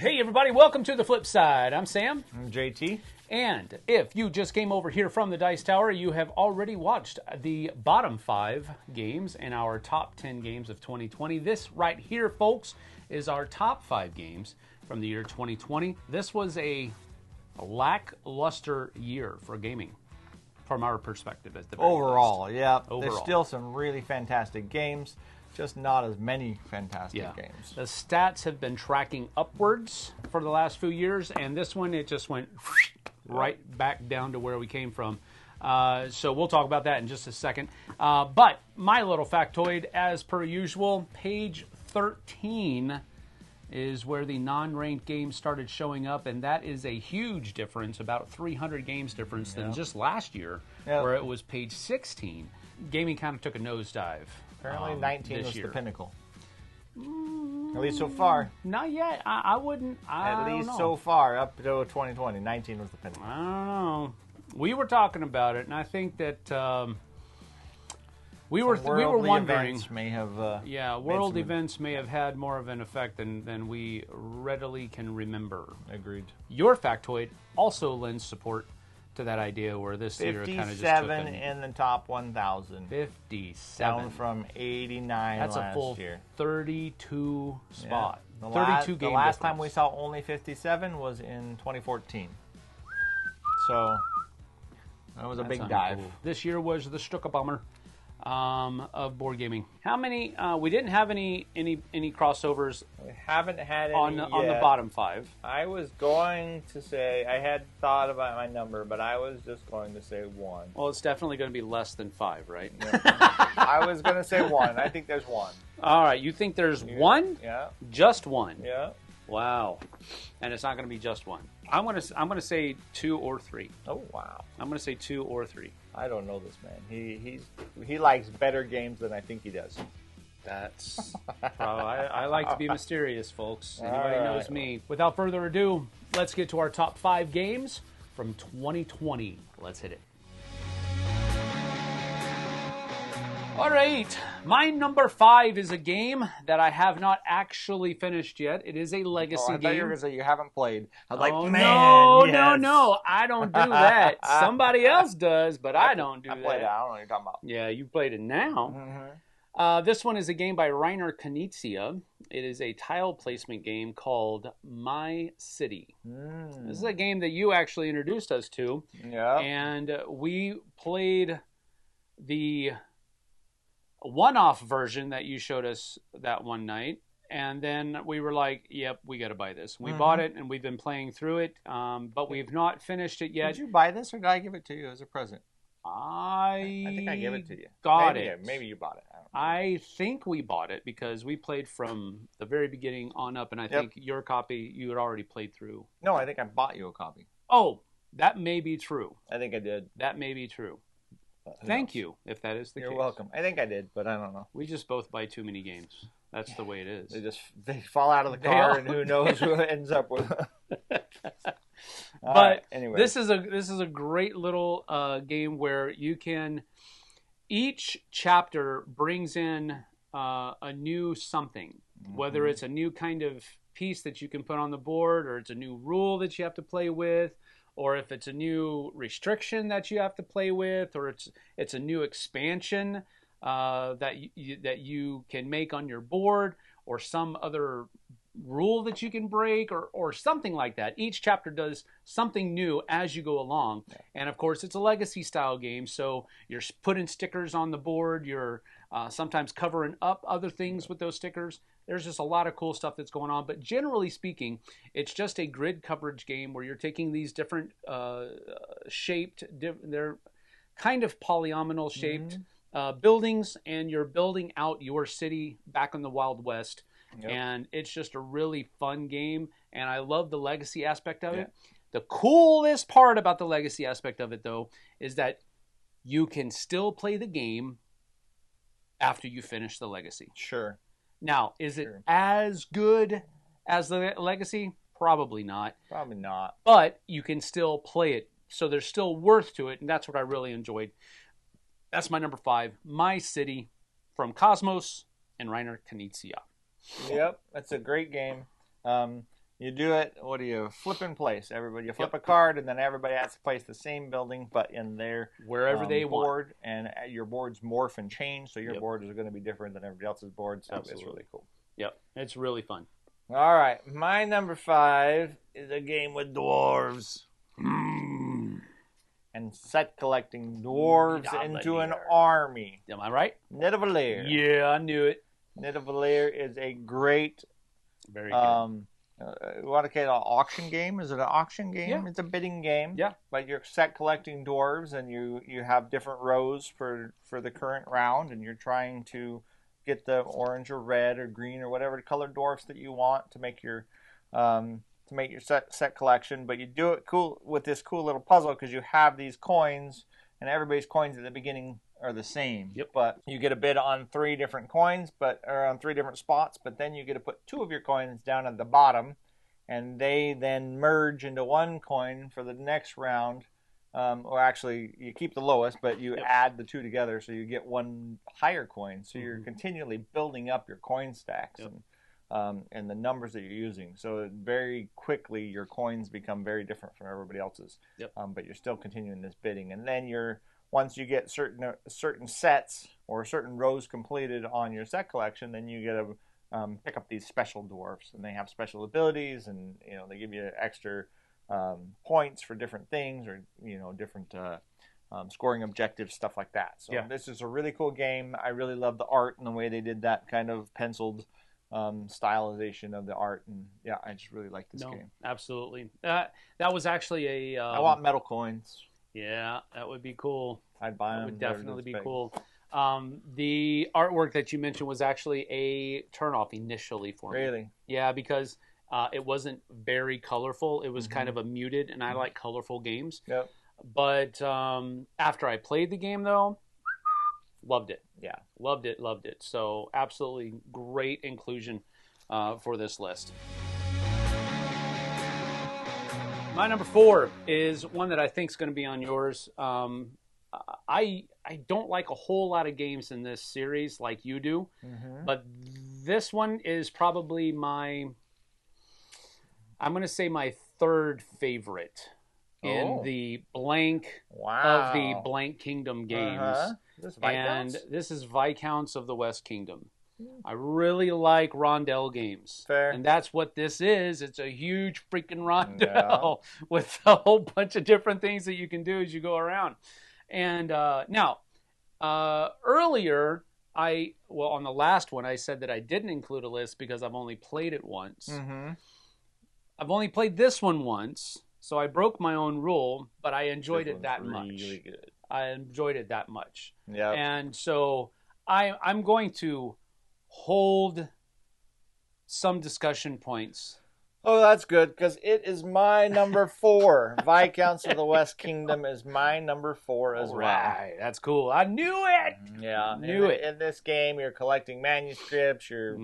Hey everybody, welcome to the Flipside. I'm Sam. I'm JT. And if you just came over here from the Dice Tower, you have already watched the bottom 5 games in our top 10 games of 2020. This right here, folks, is our top 5 games from the year 2020. This was a lackluster year for gaming from our perspective. At the very Overall, least. yeah. Overall. There's still some really fantastic games, just not as many fantastic games. The stats have been tracking upwards for the last few years, and this one, it just went right back down to where we came from. So we'll talk about that in just a second. But my little factoid, as per usual, page 13 is where the non-ranked games started showing up, and that is a huge difference, about 300 games difference than just last year, where it was page 16. Gaming kind of took a nosedive. Apparently 19 was year. The pinnacle. At least so far. Not yet. I wouldn't. At least so far, up to 2020, 19 was the pinnacle. I don't know. We were talking about it, and I think that we were wondering. Events may have. World events may have had more of an effect than we readily can remember. Agreed. Your factoid also lends support to that idea, where this year kind of just took 57 in the top 1,000. 57. Down from 89 That's last a full year. 32 spot. Yeah. 32 game The last difference. time we saw only 57 was in 2014. So that was a big dive. Cool. This year was the Stuka Bomber of board gaming. How many? We didn't have any crossovers. We haven't had any on the bottom 5. I was going to say, I had thought about my number, but I was just going to say 1. Well, it's definitely going to be less than 5, right? Yeah. I was going to say 1. I think there's 1. All right, you think there's 1? Yeah. Just 1. Yeah. Wow. And it's not going to be just 1. I'm going to say 2 or 3. Oh, wow. I'm going to say 2 or 3. I don't know this man. He likes better games than I think he does. That's I like to be mysterious, folks. Anybody All knows right. me. Without further ado, let's get to our top 5 games from 2020. Let's hit it. All right, my number 5 is a game that I have not actually finished yet. It is a legacy I game. thought you were going to say you haven't played. I was like, Oh, man, no, I don't do that. Somebody else does, but I don't do I that. played it. I don't know what you're talking about. Yeah, you played it now. Mm-hmm. This one is a game by Reiner Knizia. It is a tile placement game called My City. This is a game that you actually introduced us to. Yeah. And we played the one-off version that you showed us that one night. And then we were like, yep, we got to buy this. We bought it, and we've been playing through it, but we've not finished it yet. Did you buy this, or did I give it to you as a present? I think I gave it to you. Got Maybe, it. Maybe you bought it. I think we bought it because we played from the very beginning on up, and I think your copy you had already played through. No, I think I bought you a copy. Oh, that may be true. I think I did. That may be true. Who Thank knows? you, if that is the case. You're welcome. I think I did, but I don't know. We just both buy too many games. That's the way it is. They fall out of the They car, all- and who knows who it ends up with. But anyway. this is a great little game where you can. Each chapter brings in a new something, whether it's a new kind of piece that you can put on the board, or it's a new rule that you have to play with, or if it's a new restriction that you have to play with, or it's a new expansion that you can make on your board, or some other rule that you can break, or something like that. Each chapter does something new as you go along. And of course, it's a legacy style game, so you're putting stickers on the board, you're sometimes covering up other things with those stickers. There's just a lot of cool stuff that's going on, but generally speaking, it's just a grid coverage game where you're taking these different they're kind of polyomino shaped buildings, and you're building out your city back in the Wild West. And it's just a really fun game, and I love the legacy aspect of it. The coolest part about the legacy aspect of it, though, is that you can still play the game after you finish the legacy. Sure. Now, is it as good as the legacy? Probably not. Probably not. But you can still play it, so there's still worth to it, and that's what I really enjoyed. That's my number 5, My City, from Cosmos and Reiner Knizia. Yep, that's a great game. You do it. What do you flip in place? You flip a card, and then everybody has to place the same building, but in their wherever they board. want. And your boards morph and change, so your board is going to be different than everybody else's board. So it's really cool. Yep, it's really fun. All right, my number 5 is a game with dwarves. And set collecting dwarves into an army. Am I right? Nidavellir. Yeah, I knew it. Nidavellir is a great, very good. What an auction game? Is it an auction game? Yeah. It's a bidding game. Yeah. But you're set collecting dwarves, and you have different rows for the current round, and you're trying to get the orange or red or green or whatever colored dwarfs that you want to make your set collection. But you do it cool with this cool little puzzle because you have these coins, and everybody's coins at the beginning are the same. Yep. But you get a bid on 3 different coins, or on 3 different spots. But then you get to put 2 of your coins down at the bottom, and they then merge into 1 coin for the next round. Or actually, you keep the lowest, but you add the 2 together, so you get 1 higher coin. So you're continually building up your coin stacks and the numbers that you're using. So very quickly, your coins become very different from everybody else's. Yep. But you're still continuing this bidding, and then once you get certain sets or certain rows completed on your set collection, then you get to pick up these special dwarfs, and they have special abilities, and they give you extra points for different things, or different scoring objectives, stuff like that. So this is a really cool game. I really love the art and the way they did that kind of penciled stylization of the art, and I just really like this game. Absolutely. That was actually I want metal coins. Yeah, that would be cool. I'd buy them. That would definitely be cool. The artwork that you mentioned was actually a turnoff initially for me. Really? Yeah, because it wasn't very colorful. It was kind of a muted, and I like colorful games. Yep. But after I played the game, though, loved it. Yeah. Loved it. So absolutely great inclusion for this list. My number 4 is one that I think is going to be on yours. I don't like a whole lot of games in this series like you do, but this one is probably I'm going to say my 3rd favorite in the blank of the Blank Kingdom games. And this is Viscounts of the West Kingdom. I really like rondel games. Fair. And that's what this is. It's a huge freaking rondel with a whole bunch of different things that you can do as you go around. And now, earlier, on the last one, I said that I didn't include a list because I've only played it once. I've only played this one once, so I broke my own rule, but I enjoyed it that much. Really good. I enjoyed it that much. Yeah. And so I'm going to hold some discussion points. Oh, that's good, because it is my number 4. Viscounts of the West Kingdom is my number 4 as well. Right, that's cool. I knew it. Yeah, Knew it. In this game, you're collecting manuscripts. You're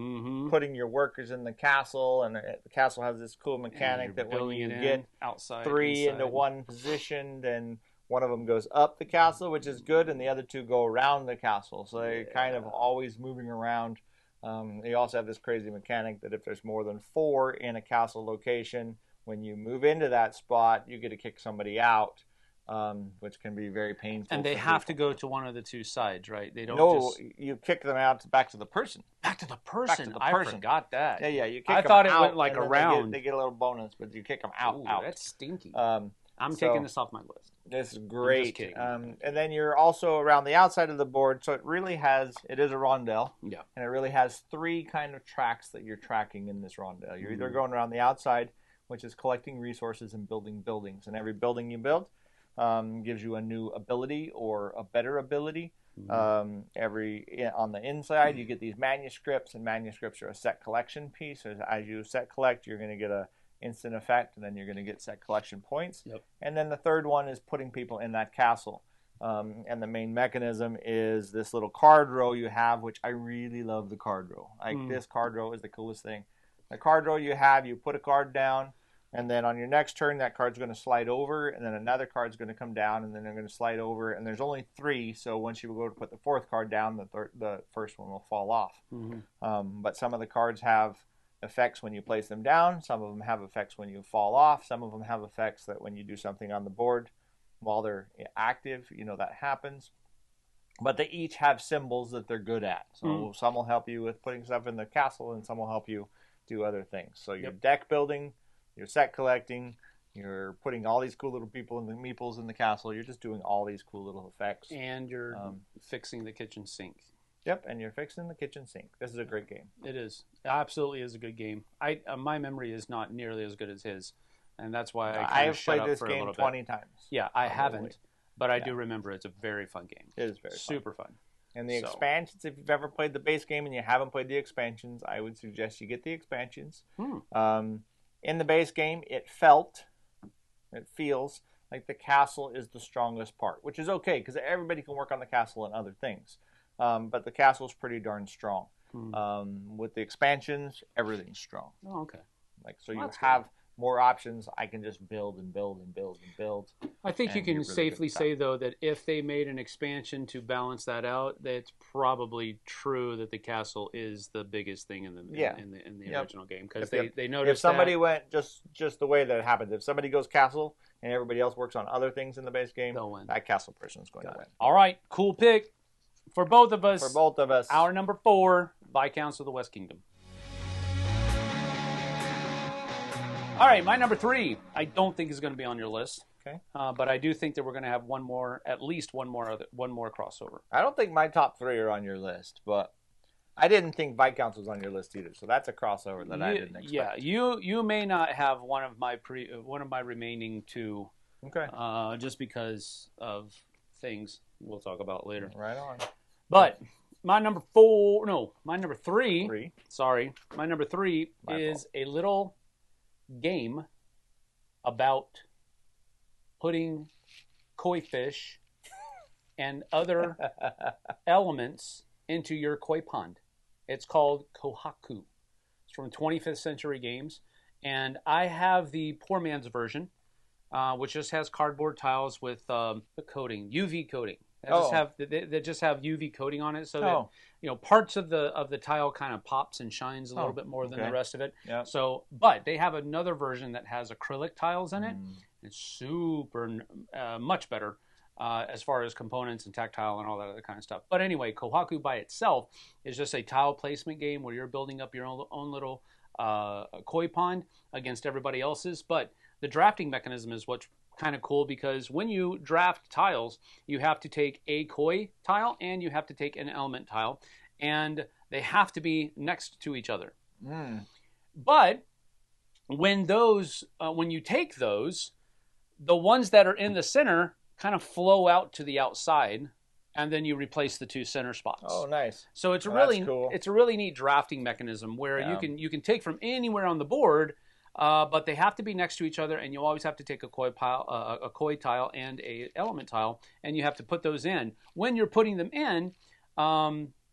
putting your workers in the castle, and the castle has this cool mechanic that when you get outside, 3 inside. into one position, then one of them goes up the castle, which is good, and the other 2 go around the castle. So they're kind of always moving around. You also have this crazy mechanic that if there's more than 4 in a castle location, when you move into that spot, you get to kick somebody out, which can be very painful. And they have to go to one of the 2 sides, right? They don't. No, you kick them out back to the person. Back to the person. I forgot that. Yeah. You kick I them thought it out, went like and then around. They get a little bonus, but you kick them out. Ooh, out. That's stinky. I'm taking this off my list. This is great. I'm just kidding. And then you're also around the outside of the board, so it is a rondel. Yeah. And it really has 3 kind of tracks that you're tracking in this rondel. You're either going around the outside, which is collecting resources and building buildings. And every building you build gives you a new ability or a better ability. On the inside, you get these manuscripts, and manuscripts are a set collection piece. So as you set collect, you're going to get a instant effect, and then you're going to get set collection points. Yep. And then the 3rd one is putting people in that castle. And the main mechanism is this little card row you have, which I really love the card row. This card row is the coolest thing. The card row you have, you put a card down, and then on your next turn, that card's going to slide over, and then another card's going to come down, and then they're going to slide over, and there's only 3, so once you go to put the 4th card down, the first one will fall off. But some of the cards have effects when you place them down. Some of them have effects when you fall off. Some of them have effects that when you do something on the board while they're active, that happens. But they each have symbols that they're good at. So some will help you with putting stuff in the castle, and some will help you do other things. So your deck building, your set collecting, you're putting all these cool little meeples in the castle. You're just doing all these cool little effects. And you're fixing the kitchen sink. Yep, and you're fixing the kitchen sink. This is a great game. It is. It absolutely is a good game. My memory is not nearly as good as his, and that's why I have played this game 20 times. Yeah, I haven't, but I do remember it's a very fun game. It is very super fun. And the expansions, if you've ever played the base game and you haven't played the expansions, I would suggest you get the expansions. In the base game, it feels like the castle is the strongest part, which is okay because everybody can work on the castle and other things. But the castle's pretty darn strong. With the expansions, everything's strong. Oh, okay. So you have more options. I can just build and build and build and build. I think you can safely say, though, that if they made an expansion to balance that out, that it's probably true that the castle is the biggest thing in the original game, because they noticed if somebody went just the way that it happened. If somebody goes castle and everybody else works on other things in the base game, that castle person is going to win. All right, cool pick for both of us. Our number 4, Viscounts of the West Kingdom. All right, my number 3, I don't think is going to be on your list. Okay. But I do think that we're going to have at least one more crossover. I don't think my top 3 are on your list, but I didn't think Viscounts was on your list either. So that's a crossover that I didn't expect. Yeah, you may not have one of my remaining 2. Okay. Just because of things we'll talk about later. Right on. But my number 3. Sorry, my number 3 is a little game about putting koi fish and other elements into your koi pond. It's called Kohaku. It's from 25th Century Games, and I have the poor man's version, which just has cardboard tiles with the coating, UV coating. They just have UV coating on it, so that parts of the tile kind of pops and shines a little bit more than the rest of it. Yep. So, but they have another version that has acrylic tiles in it. It's super much better as far as components and tactile and all that other kind of stuff. But anyway, Kohaku by itself is just a tile placement game where you're building up your own little koi pond against everybody else's. But the drafting mechanism is what's kind of cool, because when you draft tiles, you have to take a koi tile and you have to take an element tile, and they have to be next to each other. But when you take those, the ones that are in the center kind of flow out to the outside, and then you replace the 2 center spots. Oh, nice. So it's cool. It's a really neat drafting mechanism where you can take from anywhere on the board. But they have to be next to each other, and you always have to take a koi tile and a element tile, and you have to put those in. When you're putting them in,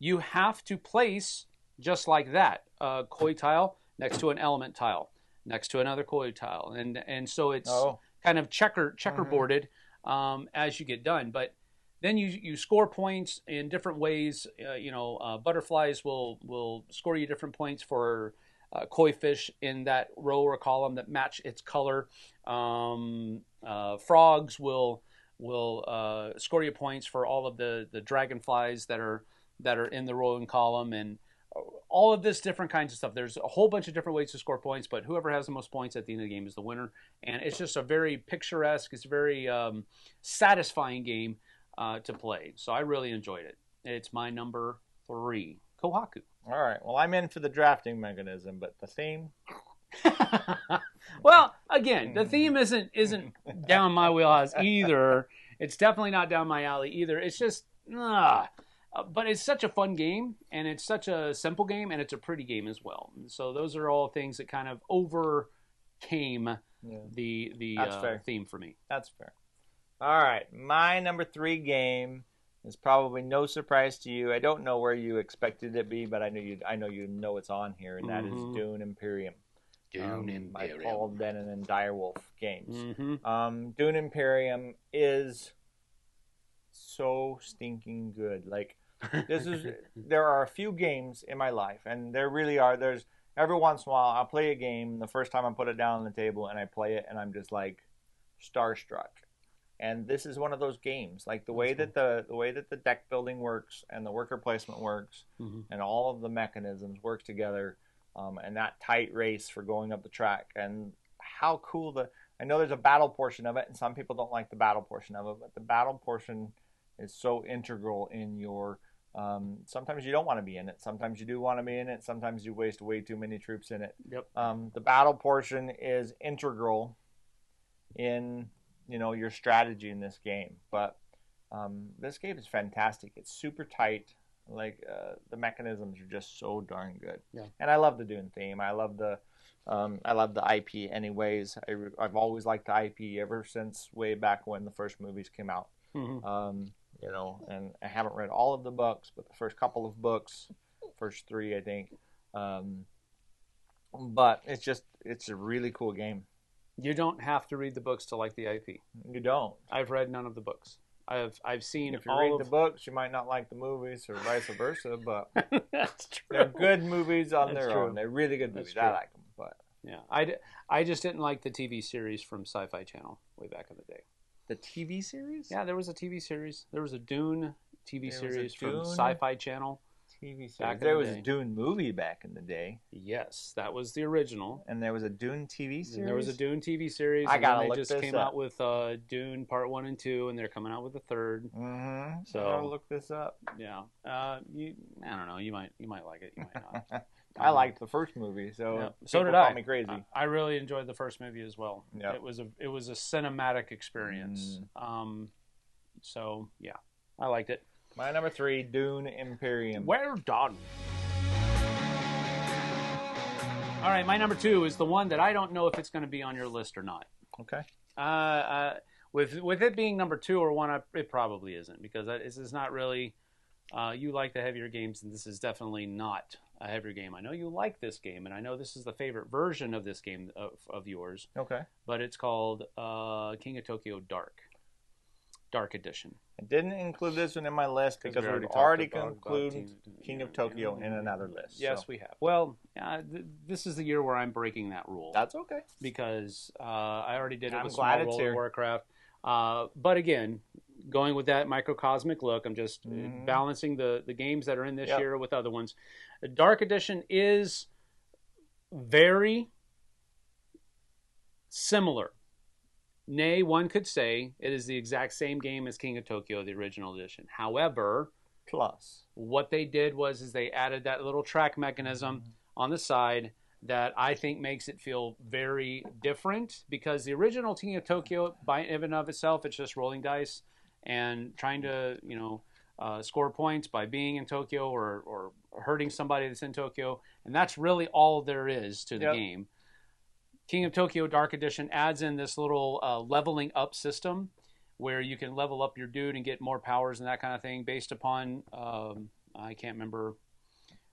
you have to place just like that, a koi tile next to an element tile, next to another koi tile, and so it's kind of checkerboarded as you get done. But then you score points in different ways. Butterflies will score you different points for koi fish in that row or column that match its color. Frogs will score you points for all of the dragonflies that are in the row and column, and all of this different kinds of stuff. There's a whole bunch of different ways to score points, but whoever has the most points at the end of the game is the winner. And it's just a very picturesque, it's a very satisfying game to play. So I really enjoyed it. It's my number 3, Kohaku. All right. Well, I'm in for the drafting mechanism, but the theme. Well, again, the theme isn't down my wheelhouse either. It's definitely not down my alley either. It's just, but it's such a fun game, and it's such a simple game, and it's a pretty game as well. So those are all things that kind of overcame the theme for me. That's fair. All right. My number 3 game. It's probably no surprise to you. I don't know where you expected it to be, but I know you know it's on here, and that is Dune Imperium. By Paul Dennen and Direwolf Games. Dune Imperium is so stinking good. Like, there are a few games in my life, and there really are. every once in a while I'll play a game. The first time I put it down on the table and I play it, and I'm just like starstruck. And this is one of those games, like the way that the deck building works and the worker placement works, and all of the mechanisms work together, and that tight race for going up the track, and how cool I know there's a battle portion of it, and some people don't like the battle portion of it, but the battle portion is so integral in your. Sometimes you don't want to be in it. Sometimes you do want to be in it. Sometimes you waste way too many troops in it. Yep. The battle portion is integral in your strategy in this game. But this game is fantastic. It's super tight. Like the mechanisms are just so darn good. Yeah. And I love the Dune theme. I love the IP. Anyways, I've always liked the IP ever since way back when the first movies came out. And I haven't read all of the books, but the first couple of books, first 3, I think. But it's a really cool game. You don't have to read the books to like the IP. You don't. I've read none of the books. I've seen if you read the books, you might not like the movies, or vice versa. But that's true. They're good movies on That's their true. own. They're really good movies. That's true. I like them. But yeah, I just didn't like the TV series from Sci-Fi Channel way back in the day. The TV series? Yeah, there was a TV series. There was a Dune TV series from Dune Sci-Fi Channel. TV series. Back in There the was day. a Dune movie back in the day, Yes, that was the original. and there was a Dune TV series. And there was a Dune TV series. I and gotta then look they just this came up. out with Dune Part 1 and 2, and they're coming out with a third. Mm-hmm. So- I gotta look this up. Yeah, I don't know. You might like it. You might not. I liked the first movie, so Yeah. So people did I. call me crazy. I really enjoyed the first movie as well. Yep. It was a cinematic experience. So yeah, I liked it. My number 3, Dune Imperium. Well done. All right, my number 2 is the one that I don't know if it's going to be on your list or not. Okay. With it being number 2 or 1, it probably isn't, because this is not really. You like the heavier games, and this is definitely not a heavier game. I know you like this game, and I know this is the favorite version of this game of yours. Okay. But it's called King of Tokyo Dark Edition. I didn't include this one in my list because we we've talked already about concluded King of Tokyo in another list. Yes, so. we have. Well, this is the year where I'm breaking that rule. That's okay. Because I already did it I'm with glad Small it's World of here. Warcraft. But again, going with that microcosmic look, I'm just balancing the games that are in this year with other ones. The Dark Edition is very similar. Nay, one could say it is the exact same game as King of Tokyo, the original edition. However, Plus. what they did was they added that little track mechanism on the side that I think makes it feel very different, because the original King of Tokyo, by and of itself, it's just rolling dice and trying to, score points by being in Tokyo or hurting somebody that's in Tokyo, and that's really all there is to the game. King of Tokyo Dark Edition adds in this little leveling up system where you can level up your dude and get more powers and that kind of thing based upon, I can't remember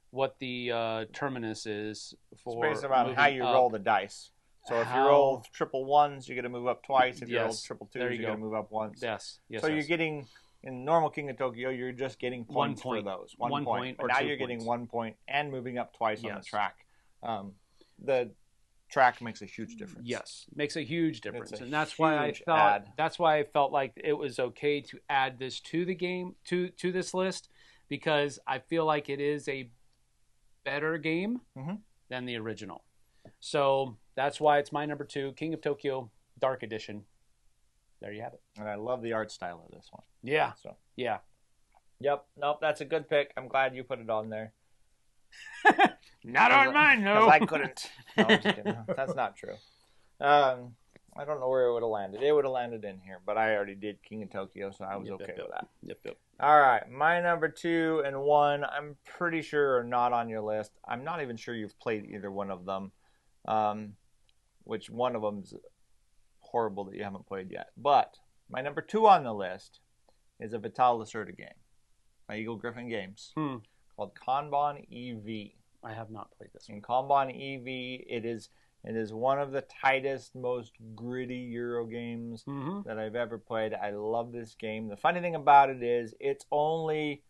what the terminus is for. It's based on how you roll the dice. So if you roll triple ones, you get to move up twice. If you roll triple twos, you get to move up once. Yes. So you're getting, in normal King of Tokyo, you're just getting points for those. One point. But now you're getting 1 point and moving up twice on the track. The track makes a huge difference. Yes, makes a huge difference, It's a and that's why I huge felt add. that's why I felt like it was okay to add this to the game to this list, because I feel like it is a better game than the original. So that's why it's my number 2, King of Tokyo Dark Edition. There you have it. And I love the art style of this one. Yeah. So. Yeah. Yep. Nope. That's a good pick. I'm glad you put it on there. Not on mine, though. Because I couldn't. No, I'm just kidding. That's not true. I don't know where it would have landed. It would have landed in here, but I already did King of Tokyo, so I was okay with that. Yep. All right. My number 2 and 1, I'm pretty sure are not on your list. I'm not even sure you've played either one of them, which one of them's horrible that you haven't played yet. But my number 2 on the list is a Vital Lacerda game by Eagle Gryphon Games called Kanban EV. I have not played this one. In Kanban EV, it is one of the tightest, most gritty Euro games that I've ever played. I love this game. The funny thing about it is it's only,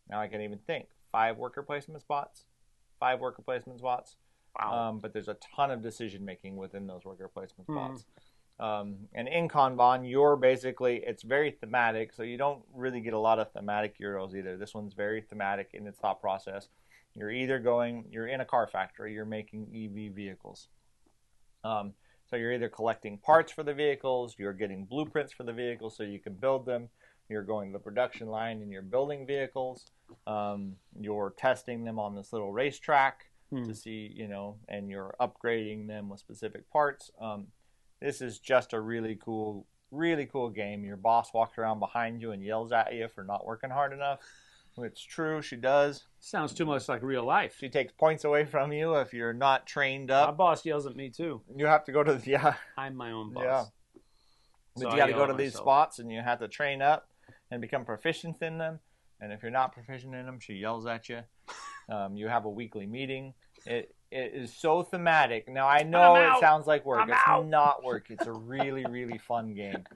now I can't even think, 5 worker placement spots. Wow. But there's a ton of decision making within those worker placement spots. And in Kanban, it's very thematic, so you don't really get a lot of thematic Euros either. This one's very thematic in its thought process. You're in a car factory, you're making EV vehicles. So you're either collecting parts for the vehicles, you're getting blueprints for the vehicles so you can build them, you're going to the production line and you're building vehicles, you're testing them on this little racetrack to see, and you're upgrading them with specific parts. This is just a really cool game. Your boss walks around behind you and yells at you for not working hard enough. It's true, she does. Sounds too much like real life. She takes points away from you if you're not trained My up. boss yells at me too. You have to go to I'm my own boss. Yeah. So But you got to yell go at to these myself. spots and you have to train up and become proficient in them. And if you're not proficient in them, she yells at you. You have a weekly meeting. It is so thematic. Now, I know it sounds like work. It's not work. It's a really, really fun game.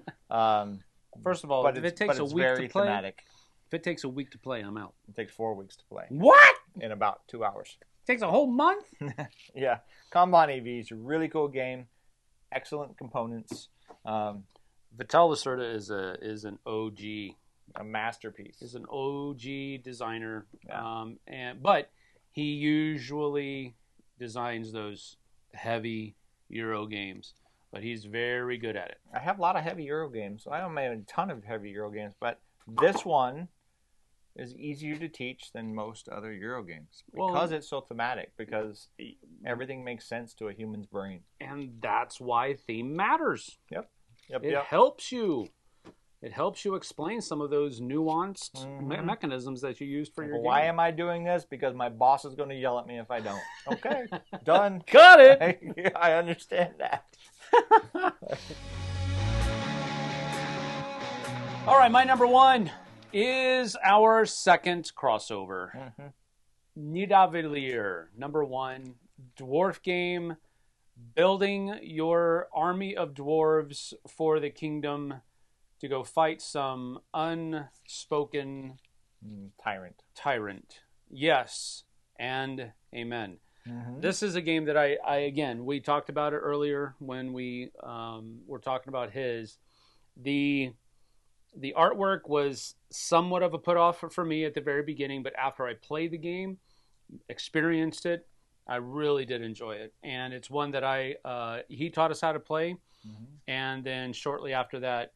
First of all, if it takes a week to play, thematic. if it takes a week to play, I'm out. It takes 4 weeks to play. What? In about 2 hours. It takes a whole month? Yeah. Kanban EV is a really cool game. Excellent components. Vital Lacerda is an OG. A masterpiece. Is an OG designer. Yeah. But he usually designs those heavy Euro games. But he's very good at it. I have a lot of heavy Euro games. I don't make a ton of heavy Euro games, but this one is easier to teach than most other Euro games because it's so thematic, because everything makes sense to a human's brain. And that's why theme matters. Yep. It helps you. It helps you explain some of those nuanced mechanisms that you used for your game. Why am I doing this? Because my boss is going to yell at me if I don't. Okay, done. Got it. I understand that. All right, my number one is our second crossover. Nidavellir, number one, dwarf game, building your army of dwarves for the kingdom to go fight some unspoken tyrant. Yes, and amen. This is a game that again, we talked about it earlier when we were talking about his. The artwork was somewhat of a put off for me at the very beginning, but after I played the game, experienced it, I really did enjoy it. And it's one that he taught us how to play. And then shortly after that,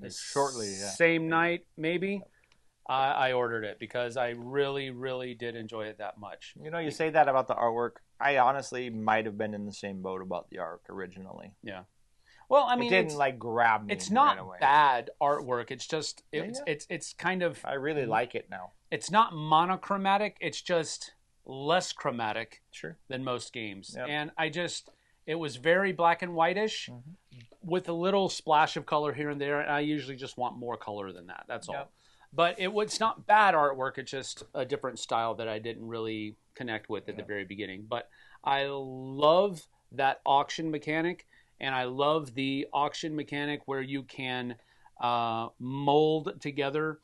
same night maybe, I ordered it because I really, really did enjoy it that much. You say that about the artwork. I honestly might have been in the same boat about the art originally. Yeah. Well, I mean, it didn't grab me. It's not right away. Bad artwork. It's just it's kind of. I really like it now. It's not monochromatic. It's just less chromatic than most games, and it was very black and whitish with a little splash of color here and there. And I usually just want more color than that. That's all. But it's not bad artwork. It's just a different style that I didn't really connect with at the very beginning. But I love that auction mechanic. And I love the auction mechanic where you can mold together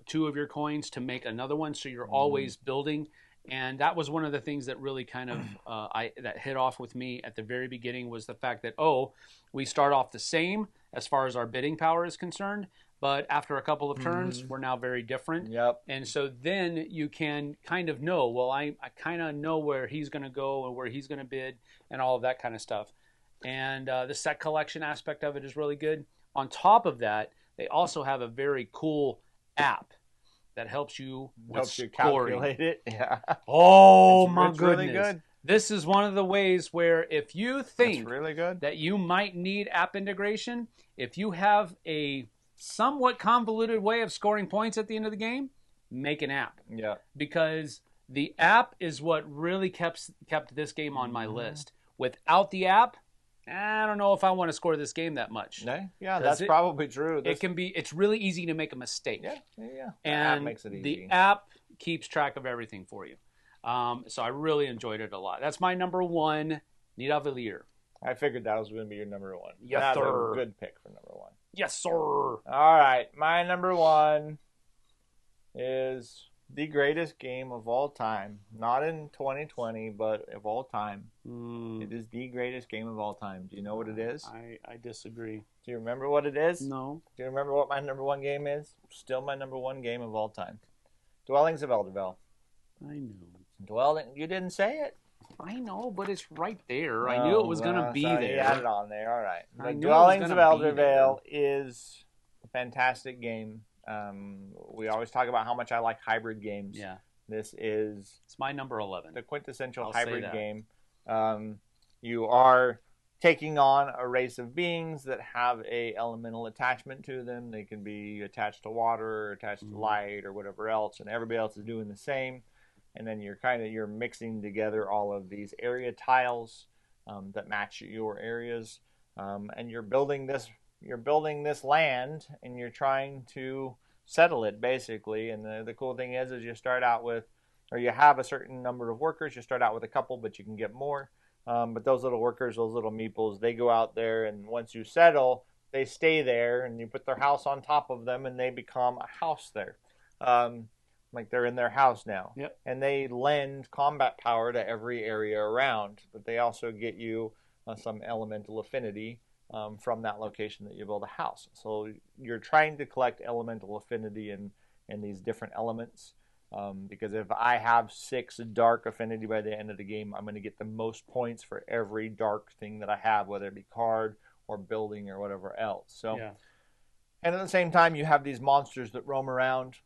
2 of your coins to make another one. So you're always building. And that was one of the things that really kind of that hit off with me at the very beginning, was the fact that, we start off the same as far as our bidding power is concerned. But after a couple of turns, we're now very different. Yep. And so then you can kind of know, I kind of know where he's going to go and where he's going to bid and all of that kind of stuff. And the set collection aspect of it is really good. On top of that, they also have a very cool app that helps you with scoring. Calculate it. Yeah. Oh, my it's goodness. Really good. This is one of the ways where if you think really good. that you might need app integration, if you have a somewhat convoluted way of scoring points at the end of the game, make an app. Yeah. Because the app is what really kept this game on my list. Without the app, I don't know if I want to score this game that much. Yeah, that's probably true. It's really easy to make a mistake. Yeah. The and app makes it easy. The app keeps track of everything for you. So I really enjoyed it a lot. That's my number one, Nidavellir. I figured that was going to be your number one. Yes, that's sir. a good pick for number one. Yes, sir. All right, my number one is the greatest game of all time. Not in 2020, but of all time. It is the greatest game of all time. Do you know what it is? I disagree. Do you remember what it is? No. Do you remember what my number one game is? Still my number one game of all time. Dwellings of Eldervale. I know. You didn't say it. I know, but it's right there. I knew it was going to be so there. You had it on there. All right. I But knew it was Dwellings of gonna be Eldervale is a fantastic game. We always talk about how much I like hybrid games. Yeah. This is It's my number 11. the quintessential I'll say hybrid that. game. You are taking on a race of beings that have a elemental attachment to them. They can be attached to water or attached to light or whatever else, and everybody else is doing the same. And then you're mixing together all of these area tiles that match your areas, and you're building this land, and you're trying to settle it basically. And the cool thing is you start out with, or you have a certain number of workers. You start out with a couple, but you can get more. But those little workers, those little meeples, they go out there, and once you settle, they stay there, and you put their house on top of them, and they become a house there. Like they're in their house now. Yep. And they lend combat power to every area around, but they also get you some elemental affinity from that location that you build a house. So you're trying to collect elemental affinity in these different elements. Because if I have 6 dark affinity by the end of the game, I'm going to get the most points for every dark thing that I have, whether it be card or building or whatever else. So, Yeah. And at the same time, you have these monsters that roam around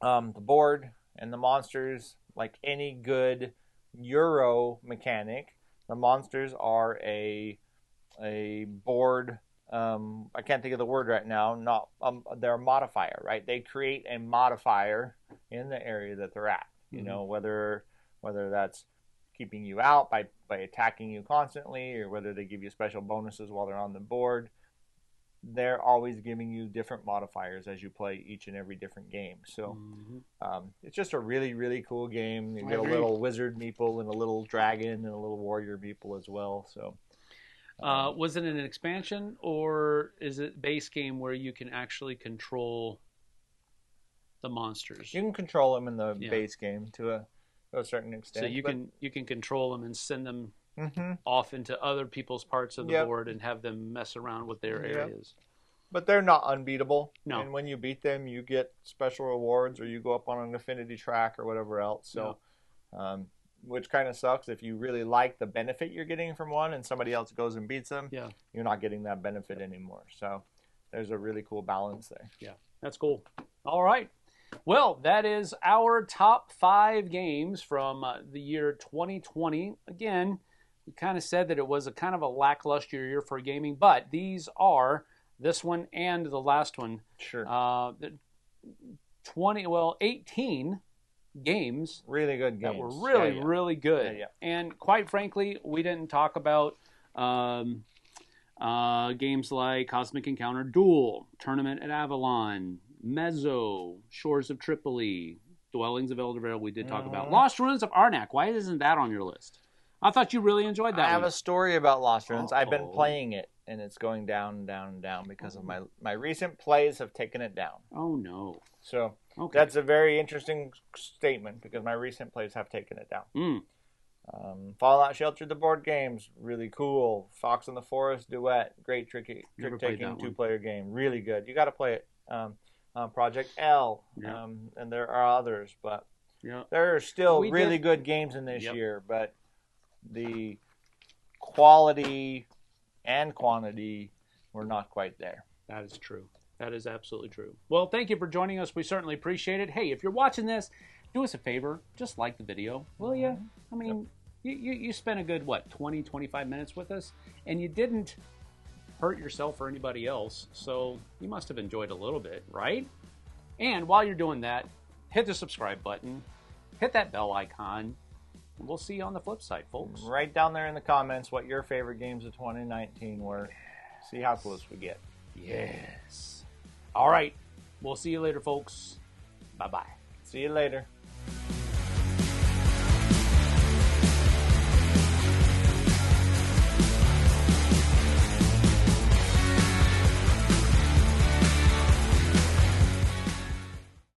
the board, and the monsters, like any good Euro mechanic, the monsters are a board. I can't think of the word right now. Not they're a modifier, right? They create a modifier in the area that they're at. You know, whether that's keeping you out by attacking you constantly, or whether they give you special bonuses while they're on the board. They're always giving you different modifiers as you play each and every different game. So it's just a really, really cool game. You get a little wizard meeple and a little dragon and a little warrior meeple as well. So. Was it an expansion, or is it base game where you can actually control the monsters? You can control them in the base game to a certain extent. So you can control them and send them Mm-hmm. off into other people's parts of the board and have them mess around with their areas. But they're not unbeatable. No. And when you beat them, you get special rewards, or you go up on an affinity track or whatever else. So, which kind of sucks if you really like the benefit you're getting from one and somebody else goes and beats them. Yeah. You're not getting that benefit anymore. So there's a really cool balance there. Yeah, that's cool. All right. Well, that is our top 5 games from the year 2020. Again, we kind of said that it was a kind of a lackluster year for gaming, but these are, this one and the last one, Sure. 18 games. Really good games. That were really, really good. Yeah. And quite frankly, we didn't talk about games like Cosmic Encounter Duel, Tournament at Avalon, Mezzo, Shores of Tripoli, Dwellings of Eldervale we did talk about. Lost Ruins of Arnak. Why isn't that on your list? I thought you really enjoyed that I have one. a story about Lost Ruins. I've been playing it, and it's going down, down, down because of my recent plays have taken it down. Oh, no. So Okay. that's a very interesting statement because my recent plays have taken it down. Fallout Shelter, the board games, really cool. Fox in the Forest Duet, great trick-taking Never played that one. 2-player game, really good. You got to play it. Project L, and there are others, but there are still really good games in this year, but the quality and quantity were not quite there. That is true. That is absolutely true. Well, thank you for joining us. We certainly appreciate it. Hey, if you're watching this, do us a favor. Just like the video, will you? I mean, you spent a good, 20, 25 minutes with us, and you didn't hurt yourself or anybody else, so you must have enjoyed a little bit, right? And while you're doing that, hit the subscribe button, hit that bell icon, and we'll see you on the flip side, folks. Write down there in the comments what your favorite games of 2019 were. See how close we get. Yes. All right. We'll see you later, folks. Bye-bye. See you later.